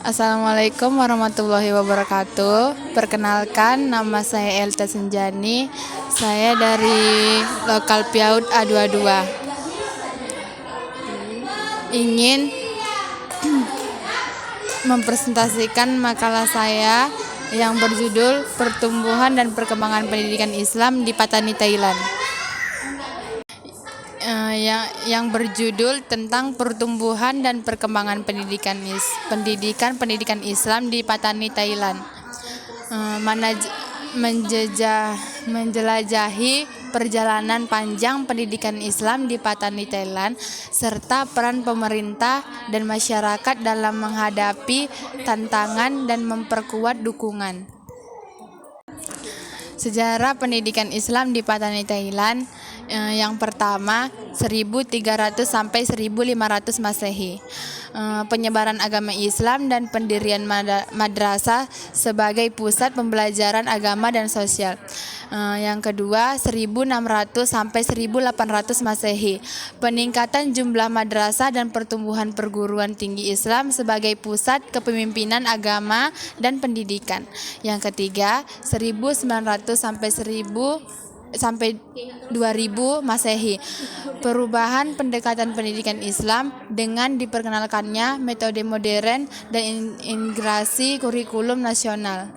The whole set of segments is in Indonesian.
Assalamualaikum warahmatullahi wabarakatuh. Perkenalkan, nama saya Elta Senjani. Saya dari Lokal Piaud A22. Ingin mempresentasikan makalah saya yang berjudul Pertumbuhan dan Perkembangan Pendidikan Islam di Patani, Thailand. Yang berjudul tentang pertumbuhan dan perkembangan pendidikan Islam di Patani, Thailand. Menjelajahi perjalanan panjang pendidikan Islam di Patani, Thailand, serta peran pemerintah dan masyarakat dalam menghadapi tantangan dan memperkuat dukungan. Sejarah pendidikan Islam di Patani, Thailand. Yang pertama, 1300 sampai 1500 Masehi. Penyebaran agama Islam dan pendirian madrasah sebagai pusat pembelajaran agama dan sosial. Yang kedua, 1600 sampai 1800 Masehi. Peningkatan jumlah madrasah dan pertumbuhan perguruan tinggi Islam sebagai pusat kepemimpinan agama dan pendidikan. Yang ketiga, 1900 sampai 2000 Masehi. Perubahan pendekatan pendidikan Islam dengan diperkenalkannya metode modern dan integrasi kurikulum nasional.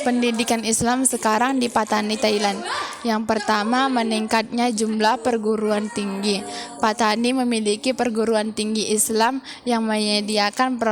Pendidikan Islam sekarang di Patani, Thailand. Yang pertama, meningkatnya jumlah perguruan tinggi. Patani memiliki perguruan tinggi Islam yang menyediakan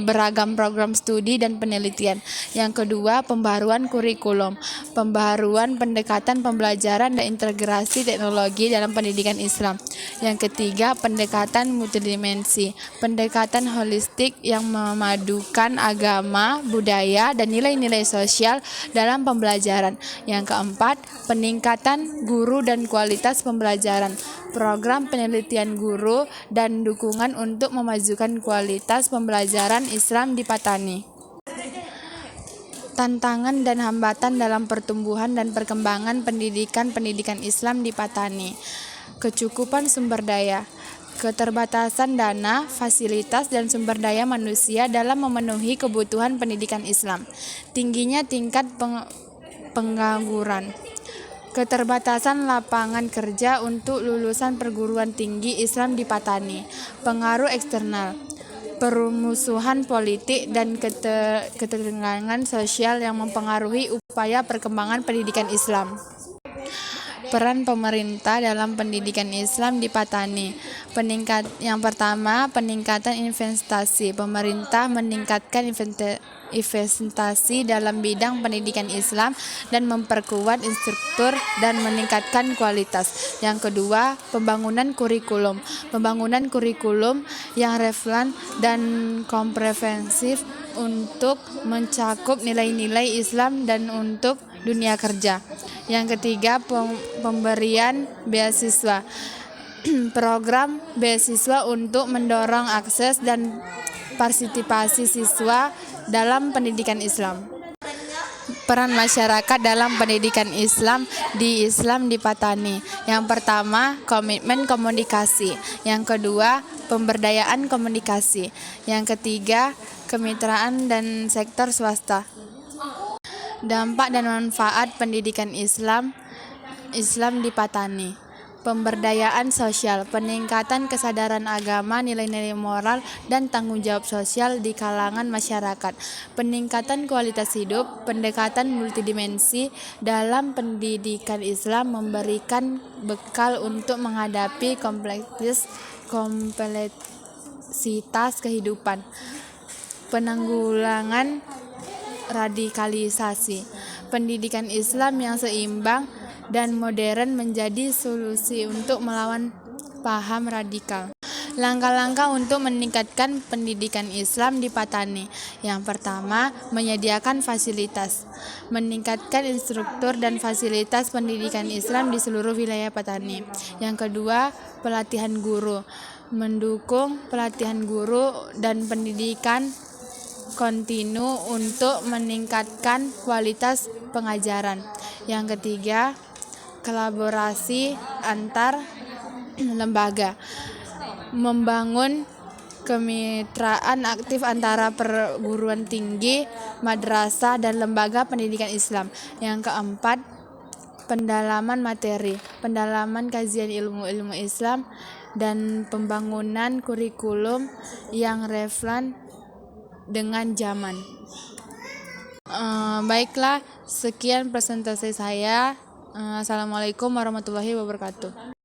beragam program studi dan penelitian. Yang kedua, pembaruan kurikulum, pembaruan pendekatan pembelajaran dan integrasi teknologi dalam pendidikan Islam. Yang ketiga, pendekatan multidimensi, pendekatan holistik yang memadukan agama, budaya, dan nilai-nilai sosial dalam pembelajaran. Yang keempat, peningkatan guru dan kualitas pembelajaran, program penelitian guru dan dukungan untuk memajukan kualitas pembelajaran Islam di Patani. Tantangan dan hambatan dalam pertumbuhan dan perkembangan pendidikan Islam di Patani. Kecukupan sumber daya, keterbatasan dana, fasilitas, dan sumber daya manusia dalam memenuhi kebutuhan pendidikan Islam. Tingginya tingkat pengangguran. Keterbatasan lapangan kerja untuk lulusan perguruan tinggi Islam di Patani. Pengaruh eksternal, permusuhan politik dan ketegangan sosial yang mempengaruhi upaya perkembangan pendidikan Islam. Peran pemerintah dalam pendidikan Islam di Patani. Yang pertama, peningkatan investasi. Pemerintah meningkatkan investasi dalam bidang pendidikan Islam dan memperkuat instruktur dan meningkatkan kualitas. Yang kedua, pembangunan kurikulum. Pembangunan kurikulum yang relevan dan komprehensif untuk mencakup nilai-nilai Islam dan untuk dunia kerja. Yang ketiga, pemberian beasiswa. Program beasiswa untuk mendorong akses dan partisipasi siswa dalam pendidikan Islam. Peran masyarakat dalam pendidikan Islam di Patani. Yang pertama, komitmen komunikasi. Yang kedua, pemberdayaan komunikasi. Yang ketiga, kemitraan dan sektor swasta. Dampak dan manfaat pendidikan Islam di Patani. Pemberdayaan sosial, peningkatan kesadaran agama, nilai-nilai moral, dan tanggung jawab sosial di kalangan masyarakat. Peningkatan kualitas hidup, pendekatan multidimensi dalam pendidikan Islam memberikan bekal untuk menghadapi kompleksitas kehidupan. Penanggulangan radikalisasi. Pendidikan Islam yang seimbang dan modern menjadi solusi untuk melawan paham radikal. Langkah-langkah untuk meningkatkan pendidikan Islam di Patani. Yang pertama, menyediakan fasilitas. Meningkatkan instruktur dan fasilitas pendidikan Islam di seluruh wilayah Patani. Yang kedua, pelatihan guru. Mendukung pelatihan guru dan pendidikan kontinu untuk meningkatkan kualitas pengajaran. Yang ketiga, kolaborasi antar lembaga. Membangun kemitraan aktif antara perguruan tinggi, madrasah, dan lembaga pendidikan Islam. Yang keempat, pendalaman materi, pendalaman kajian ilmu-ilmu Islam, dan pembangunan kurikulum yang relevan dengan zaman. Baiklah, sekian presentasi saya. Assalamualaikum warahmatullahi wabarakatuh.